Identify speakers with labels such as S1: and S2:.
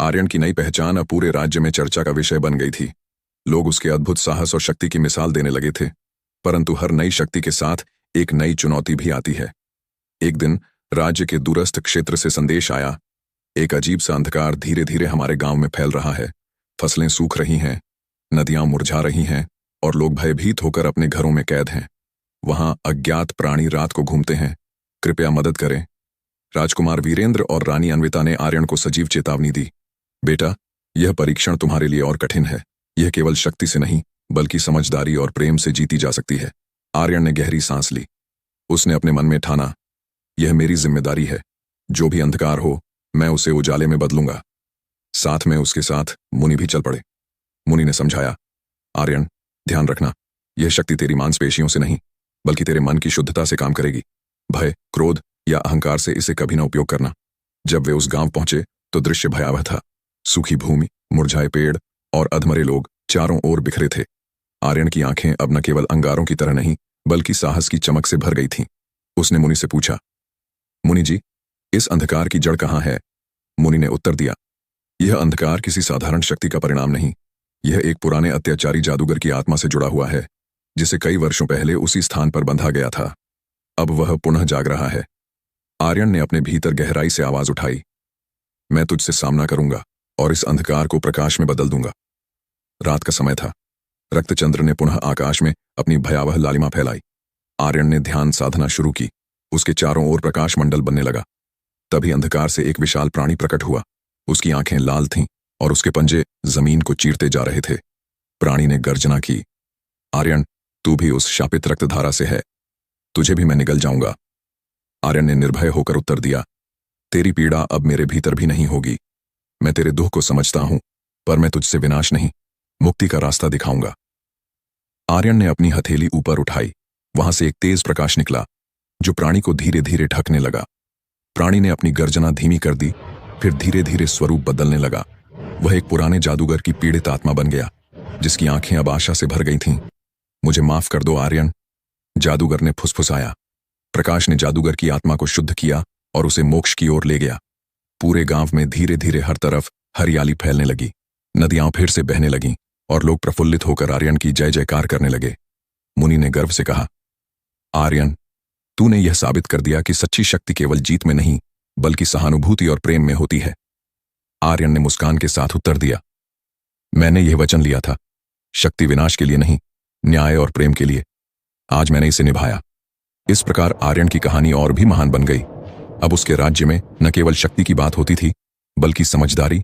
S1: आर्यन की नई पहचान अब पूरे राज्य में चर्चा का विषय बन गई थी। लोग उसके अद्भुत साहस और शक्ति की मिसाल देने लगे थे। परंतु हर नई शक्ति के साथ एक नई चुनौती भी आती है। एक दिन राज्य के दूरस्थ क्षेत्र से संदेश आया, एक अजीब सा अंधकार धीरे धीरे हमारे गांव में फैल रहा है। फसलें सूख रही हैं, नदियां मुरझा रही हैं और लोग भयभीत होकर अपने घरों में कैद हैं। वहां अज्ञात प्राणी रात को घूमते हैं, कृपया मदद करें। राजकुमार वीरेंद्र और रानी अन्विता ने आर्यन को सजीव चेतावनी दी, बेटा, यह परीक्षण तुम्हारे लिए और कठिन है। यह केवल शक्ति से नहीं बल्कि समझदारी और प्रेम से जीती जा सकती है। आर्यन ने गहरी सांस ली। उसने अपने मन में ठाना, यह मेरी जिम्मेदारी है। जो भी अंधकार हो, मैं उसे उजाले में बदलूंगा। साथ में उसके साथ मुनि भी चल पड़े। मुनि ने समझाया, आर्यन, ध्यान रखना, यह शक्ति तेरी मांसपेशियों से नहीं बल्कि तेरे मन की शुद्धता से काम करेगी। भय, क्रोध या अहंकार से इसे कभी न उपयोग करना। जब वे उस गांव पहुंचे तो दृश्य भयावह था। सूखी भूमि, मुरझाए पेड़ और अधमरे लोग चारों ओर बिखरे थे। आर्यन की आंखें अब न केवल अंगारों की तरह नहीं बल्कि साहस की चमक से भर गई थीं। उसने मुनि से पूछा, मुनि जी, इस अंधकार की जड़ कहाँ है? मुनि ने उत्तर दिया, यह अंधकार किसी साधारण शक्ति का परिणाम नहीं, यह एक पुराने अत्याचारी जादूगर की आत्मा से जुड़ा हुआ है, जिसे कई वर्षों पहले उसी स्थान पर बंधा गया था। अब वह पुनः जाग रहा है। आर्यन ने अपने भीतर गहराई से आवाज उठाई, मैं तुझसे सामना करूंगा और इस अंधकार को प्रकाश में बदल दूंगा। रात का समय था। रक्तचंद्र ने पुनः आकाश में अपनी भयावह लालिमा फैलाई। आर्यन ने ध्यान साधना शुरू की। उसके चारों ओर प्रकाश मंडल बनने लगा। तभी अंधकार से एक विशाल प्राणी प्रकट हुआ। उसकी आंखें लाल थीं और उसके पंजे जमीन को चीरते जा रहे थे। प्राणी ने गर्जना की, आर्यन, तू भी उस शापित रक्तधारा से है, तुझे भी मैं निगल जाऊंगा। आर्यन ने निर्भय होकर उत्तर दिया, तेरी पीड़ा अब मेरे भीतर भी नहीं होगी। मैं तेरे दुख को समझता हूं, पर मैं तुझसे विनाश नहीं, मुक्ति का रास्ता दिखाऊंगा। आर्यन ने अपनी हथेली ऊपर उठाई। वहां से एक तेज प्रकाश निकला जो प्राणी को धीरे धीरे ढकने लगा। प्राणी ने अपनी गर्जना धीमी कर दी, फिर धीरे धीरे स्वरूप बदलने लगा। वह एक पुराने जादूगर की पीड़ित आत्मा बन गया, जिसकी आंखें अब आशा से भर गई थीं। मुझे माफ कर दो आर्यन, जादूगर ने फुसफुसाया। प्रकाश ने जादूगर की आत्मा को शुद्ध किया और उसे मोक्ष की ओर ले गया। पूरे गांव में धीरे धीरे हर तरफ हरियाली फैलने लगी। नदियां फिर से बहने लगीं और लोग प्रफुल्लित होकर आर्यन की जय जयकार करने लगे। मुनि ने गर्व से कहा, आर्यन, तूने यह साबित कर दिया कि सच्ची शक्ति केवल जीत में नहीं बल्कि सहानुभूति और प्रेम में होती है। आर्यन ने मुस्कान के साथ उत्तर दिया, मैंने यह वचन लिया था, शक्ति विनाश के लिए नहीं, न्याय और प्रेम के लिए। आज मैंने इसे निभाया। इस प्रकार आर्यन की कहानी और भी महान बन गई। अब उसके राज्य में न केवल शक्ति की बात होती थी बल्कि समझदारी,